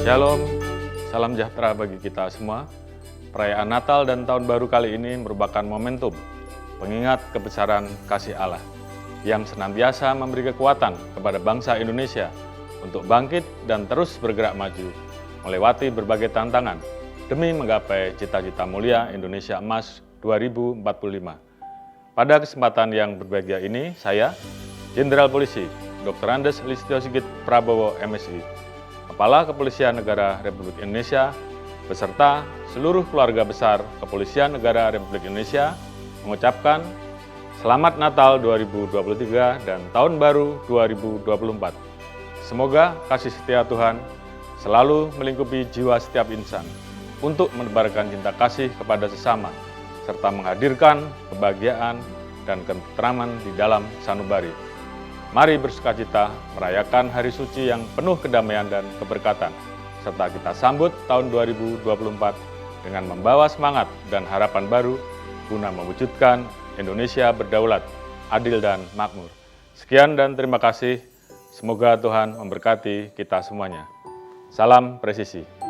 Shalom, salam sejahtera bagi kita semua. Perayaan Natal dan Tahun Baru kali ini merupakan momentum pengingat kebesaran kasih Allah yang senantiasa memberi kekuatan kepada bangsa Indonesia untuk bangkit dan terus bergerak maju, melewati berbagai tantangan demi menggapai cita-cita mulia Indonesia Emas 2045. Pada kesempatan yang berbahagia ini, saya, Jenderal Polisi Dr. Andes Listio Sigit Prabowo, MSI, Kepala Kepolisian Negara Republik Indonesia, beserta seluruh keluarga besar Kepolisian Negara Republik Indonesia, mengucapkan Selamat Natal 2023 dan Tahun Baru 2024. Semoga kasih setia Tuhan selalu melingkupi jiwa setiap insan untuk menebarkan cinta kasih kepada sesama, serta menghadirkan kebahagiaan dan ketentraman di dalam sanubari. Mari bersukacita merayakan hari suci yang penuh kedamaian dan keberkatan, serta kita sambut tahun 2024 dengan membawa semangat dan harapan baru guna mewujudkan Indonesia berdaulat, adil dan makmur. Sekian dan terima kasih. Semoga Tuhan memberkati kita semuanya. Salam presisi.